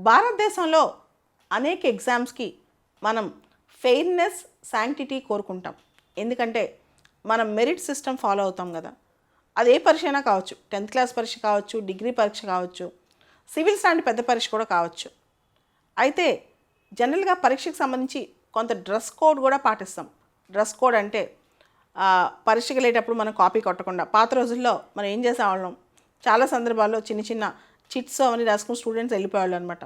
భారతదేశంలో అనేక ఎగ్జామ్స్కి మనం ఫెయిర్నెస్ శాంక్టిటీ కోరుకుంటాం. ఎందుకంటే మనం మెరిట్ సిస్టమ్ ఫాలో అవుతాం కదా. అది ఏ పరీక్ష అయినా కావచ్చు, 10th క్లాస్ పరీక్ష కావచ్చు, డిగ్రీ పరీక్ష కావచ్చు, సివిల్స్ లాంటి పెద్ద పరీక్ష కూడా కావచ్చు. అయితే జనరల్గా పరీక్షకు సంబంధించి కొంత డ్రెస్ కోడ్ కూడా పాటిస్తాం. డ్రెస్ కోడ్ అంటే పరీక్షకు వెళ్ళేటప్పుడు మనం కాపీ కొట్టకుండా, పాత రోజుల్లో మనం ఏం చేసేవాళ్ళం, చాలా సందర్భాల్లో చిన్న చిన్న చిట్స్ అవన్నీ రాసుకుని స్టూడెంట్స్ వెళ్ళిపోయేవాళ్ళు అనమాట.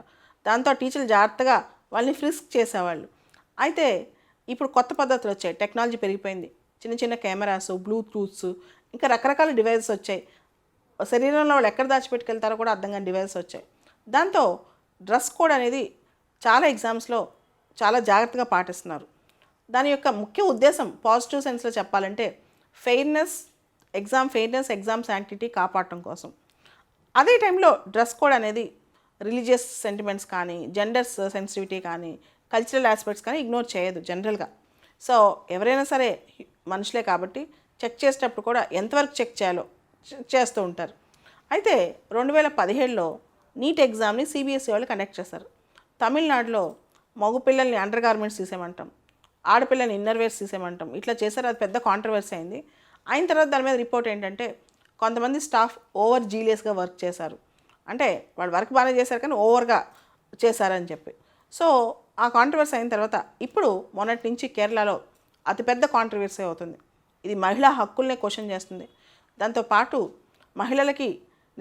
దాంతో టీచర్లు జాగ్రత్తగా వాళ్ళని ఫ్రిస్క్ చేసేవాళ్ళు. అయితే ఇప్పుడు కొత్త పద్ధతులు వచ్చాయి, టెక్నాలజీ పెరిగిపోయింది, చిన్న చిన్న కెమెరాస్, బ్లూటూత్స్, ఇంకా రకరకాల డివైసెస్ వచ్చాయి. శరీరంలో వాళ్ళు ఎక్కడ దాచిపెట్టుకెళ్తారో కూడా అర్థం కాని డివైసెస్ వచ్చాయి. దాంతో డ్రెస్ కోడ్ అనేది చాలా ఎగ్జామ్స్లో చాలా జాగ్రత్తగా పాటిస్తున్నారు. దాని యొక్క ముఖ్య ఉద్దేశం పాజిటివ్ సెన్స్లో చెప్పాలంటే ఫెయిర్నెస్, ఎగ్జామ్ శాంక్టిటీ కాపాడటం కోసం. అదే టైంలో డ్రెస్ కోడ్ అనేది రిలీజియస్ సెంటిమెంట్స్ కానీ, జెండర్స్ సెన్సిటివిటీ కానీ, కల్చరల్ ఆస్పెక్ట్స్ కానీ ఇగ్నోర్ చేయదు జనరల్గా. సో ఎవరైనా సరే మనుషులే కాబట్టి చెక్ చేసేటప్పుడు కూడా ఎంతవరకు చెక్ చేయాలో చేస్తూ ఉంటారు. అయితే 2017లో నీట్ ఎగ్జామ్ని సిబిఎస్ఈ వాళ్ళు కండక్ట్ చేశారు. తమిళనాడులో మగపిల్లల్ని అండర్ గార్మెంట్స్ తీసేయమంటాం, ఆడపిల్లల్ని ఇన్నర్వేర్స్ తీసేయమంటాం, ఇట్లా చేశారు. అది పెద్ద కాంట్రవర్సీ అయింది. అయిన తర్వాత దాని మీద రిపోర్ట్ ఏంటంటే కొంతమంది స్టాఫ్ ఓవర్ జీలియస్గా వర్క్ చేశారు, అంటే వాళ్ళు వర్క్ బాగానే చేశారు కానీ ఓవర్గా చేశారని చెప్పి. సో ఆ కాంట్రవర్సీ అయిన తర్వాత ఇప్పుడు మొన్నటి నుంచి కేరళలో అతిపెద్ద కాంట్రవర్సీ అవుతుంది. ఇది మహిళా హక్కుల్నే క్వశ్చన్ చేస్తుంది. దాంతోపాటు మహిళలకి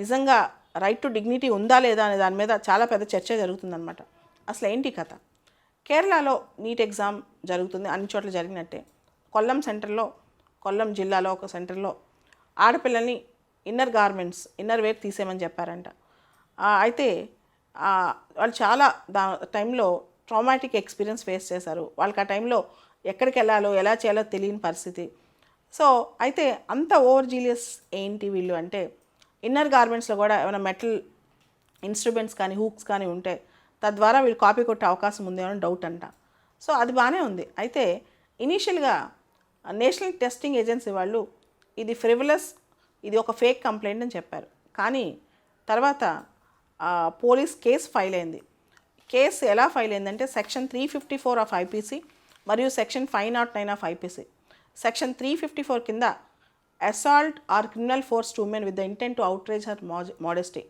నిజంగా రైట్ టు డిగ్నిటీ ఉందా లేదా అనే దాని మీద చాలా పెద్ద చర్చ జరుగుతుందన్నమాట. అసలు ఏంటి కథ? కేరళలో నీట్ ఎగ్జామ్ జరుగుతుంది, అన్ని చోట్ల జరిగినట్టే. కొల్లం జిల్లాలో ఒక సెంటర్లో ఆడపిల్లల్ని ఇన్నర్ వేర్ తీసేయమని చెప్పారంట. అయితే వాళ్ళు చాలా టైంలో ట్రామాటిక్ ఎక్స్పీరియన్స్ ఫేస్ చేశారు. వాళ్ళకి ఆ టైంలో ఎక్కడికి వెళ్ళాలో ఎలా చేయాలో తెలియని పరిస్థితి. సో అయితే అంత ఓవర్ జీలియస్ ఏంటి వీళ్ళు అంటే, ఇన్నర్ గార్మెంట్స్లో కూడా ఏమైనా మెటల్ ఇన్స్ట్రుమెంట్స్ కానీ, హూక్స్ కానీ ఉంటే తద్వారా వీళ్ళు కాపీ కొట్టే అవకాశం ఉందేమో డౌట్ అంట. సో అది బాగానే ఉంది. అయితే ఇనీషియల్గా నేషనల్ టెస్టింగ్ ఏజెన్సీ వాళ్ళు ఇది ఫ్రివలస్, ఇది ఒక ఫేక్ కంప్లైంట్ అని చెప్పారు. కానీ తర్వాత పోలీస్ కేసు ఫైల్ అయింది. కేసు ఎలా ఫైల్ అయిందంటే సెక్షన్ 354 ఆఫ్ ఐపీసీ మరియు సెక్షన్ 509 ఆఫ్ ఐపీసీ. సెక్షన్ 354 కింద assault or criminal force to women with the intent to outrage her modesty,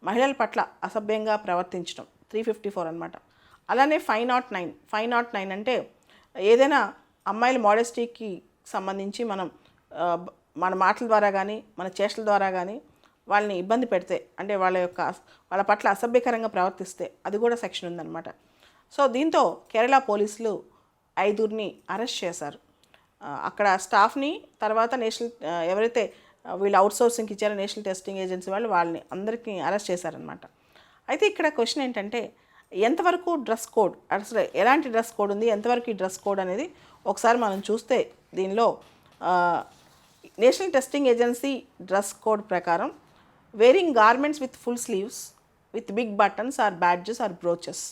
మహిళల పట్ల అసభ్యంగా ప్రవర్తించడం 354 అనమాట. అలానే 509 అంటే ఏదైనా అమ్మాయిల మోడెస్టీకి సంబంధించి మన మాటల ద్వారా కానీ, మన చేష్టల ద్వారా కానీ వాళ్ళని ఇబ్బంది పెడితే, అంటే వాళ్ళ పట్ల అసభ్యకరంగా ప్రవర్తిస్తే అది కూడా సెక్షన్ ఉందన్నమాట. సో దీంతో కేరళ పోలీసులు 5 అరెస్ట్ చేశారు. అక్కడ స్టాఫ్ని, తర్వాత ఎవరైతే వీళ్ళు అవుట్సోర్సింగ్కి ఇచ్చారో నేషనల్ టెస్టింగ్ ఏజెన్సీ వాళ్ళని అందరికీ అరెస్ట్ చేశారనమాట. అయితే ఇక్కడ క్వశ్చన్ ఏంటంటే ఎంతవరకు డ్రెస్ కోడ్, అసలు ఎలాంటి డ్రెస్ కోడ్ ఉంది, ఎంతవరకు ఈ డ్రెస్ కోడ్ అనేది ఒకసారి మనం చూస్తే దీనిలో national testing agency dress code ప్రకారం wearing garments with full sleeves with big buttons or badges or brooches,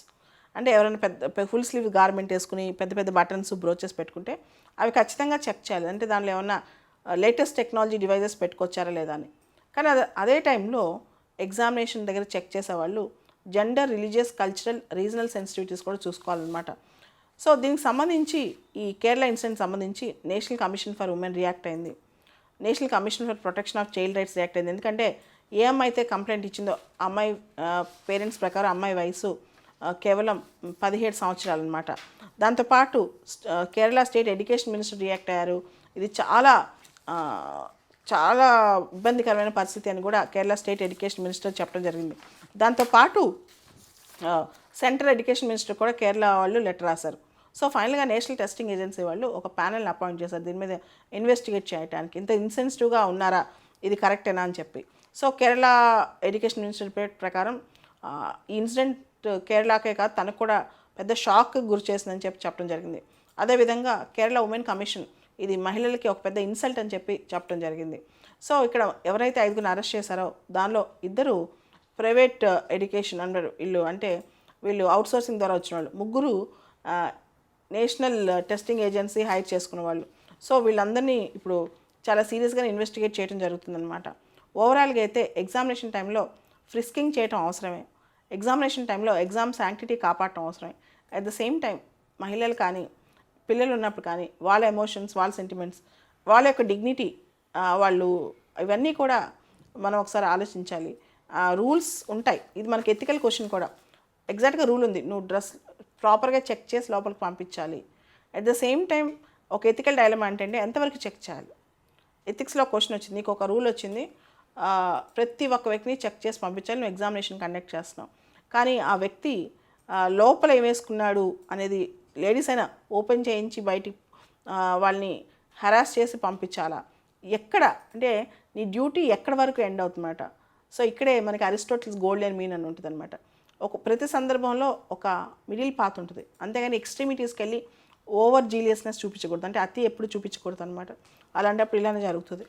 అంటే ఎవరైనా పెద్ద ఫుల్ స్లీవ్ గార్మెంట్ వేసుకుని పెద్ద పెద్ద బటన్స్, బ్రోచెస్ పెట్టుకుంటే అవి ఖచ్చితంగా చెక్ చేయాలి, అంటే దానిలో ఏమన్నా లేటెస్ట్ టెక్నాలజీ డివైజెస్ పెట్టుకొచ్చారా లేదా అని. కానీ అదే టైంలో ఎగ్జామినేషన్ దగ్గర చెక్ చేసేవాళ్ళు gender, religious, cultural, regional sensitivities కూడా చూసుకోవాలన్నమాట. సో దీనికి సంబంధించి ఈ కేరళ ఇన్సిడెంట్ సంబంధించి national commission for women react అయింది, national commission for protection of child rights react అయింది. ఎందుకంటే ఏ అమ్మాయి అయితే కంప్లైంట్ ఇచ్చిందో అమ్మాయి పేరెంట్స్ ప్రకారం అమ్మాయి వయసు కేవలం 17 సంవత్సరాలు అనమాట. దాంతోపాటు Kerala state education minister react అయ్యారు. ఇది చాలా ఇబ్బందికరమైన పరిస్థితి అని కూడా కేరళ స్టేట్ ఎడ్యుకేషన్ మినిస్టర్ చెప్పడం జరిగింది. దాంతోపాటు సెంట్రల్ ఎడ్యుకేషన్ మినిస్టర్ కూడా కేరళ వాళ్ళు లెటర్ రాశారు. సో ఫైనల్గా నేషనల్ టెస్టింగ్ ఏజెన్సీ వాళ్ళు ఒక ప్యానెల్ని అపాయింట్ చేశారు దీని మీద ఇన్వెస్టిగేట్ చేయడానికి, ఇంత ఇన్సెన్సిటివ్గా ఉన్నారా, ఇది కరెక్టేనా అని చెప్పి. సో కేరళ ఎడ్యుకేషన్ మినిస్టర్ ప్రకారం ఈ ఇన్సిడెంట్ కేరళకే కాదు తనకు కూడా పెద్ద షాక్ గురి చేసిందని చెప్పడం జరిగింది. అదేవిధంగా కేరళ ఉమెన్ కమిషన్ ఇది మహిళలకి ఒక పెద్ద ఇన్సల్ట్ అని చెప్పడం జరిగింది. సో ఇక్కడ ఎవరైతే 5 అరెస్ట్ చేశారో దానిలో 2 ప్రైవేట్ ఎడ్యుకేషన్ అన్నారు వీళ్ళు అవుట్సోర్సింగ్ ద్వారా వచ్చిన వాళ్ళు, 3 నేషనల్ టెస్టింగ్ ఏజెన్సీ హైర్ చేసుకున్న వాళ్ళు. సో వీళ్ళందరినీ ఇప్పుడు చాలా సీరియస్గా ఇన్వెస్టిగేట్ చేయడం జరుగుతుందన్నమాట. ఓవరాల్గా అయితే ఎగ్జామినేషన్ టైంలో ఫ్రిస్కింగ్ చేయడం అవసరమే. ఎగ్జామినేషన్ టైంలో ఎగ్జామ్ శాంక్టిటీ కాపాడటం అవసరమే. అట్ ద సేమ్ టైం మహిళలు కానీ పిల్లలు ఉన్నప్పుడు కానీ వాళ్ళ ఎమోషన్స్, వాళ్ళ సెంటిమెంట్స్, వాళ్ళ యొక్క డిగ్నిటీ, వాళ్ళు ఇవన్నీ కూడా మనం ఒకసారి ఆలోచించాలి. రూల్స్ ఉంటాయి. ఇది మనకి ఎథికల్ క్వశ్చన్ కూడా. ఎగ్జాక్ట్గా రూల్ ఉంది, నువ్వు డ్రెస్ ప్రాపర్గా చెక్ చేసి లోపలికి పంపించాలి. అట్ ద సేమ్ టైం ఒక ఎథికల్ డైలమా అంటే ఎంతవరకు చెక్ చేయాలి. ఎథిక్స్లో క్వశ్చన్ వచ్చింది, నీకు ఒక రూల్ వచ్చింది, ప్రతి ఒక్క వ్యక్తిని చెక్ చేసి పంపించాలి, నువ్వు ఎగ్జామినేషన్ కండక్ట్ చేస్తున్నావు. కానీ ఆ వ్యక్తి లోపల ఏం వేసుకున్నాడు అనేది లేడీస్ అయినా ఓపెన్ చేయించి బయటికి వాళ్ళని హరాస్ చేసి పంపించాలా, ఎక్కడ అంటే నీ డ్యూటీ ఎక్కడ వరకు ఎండ్ అవుతుందన్నమాట. సో ఇక్కడే మనకి అరిస్టాటిల్స్ గోల్డెన్ మీన్ అని ఉంటుంది అనమాట. ప్రతి సందర్భంలో ఒక మిడిల్ పాత్ ఉంటుంది, అంతేగాని ఎక్స్ట్రీమిటీస్కి వెళ్ళి ఓవర్ జీలియస్నెస్ చూపించకూడదు, అంటే అతి ఎప్పుడు చూపించకూడదు అనమాట. అలాంటప్పుడు ఇలానే జరుగుతుంది.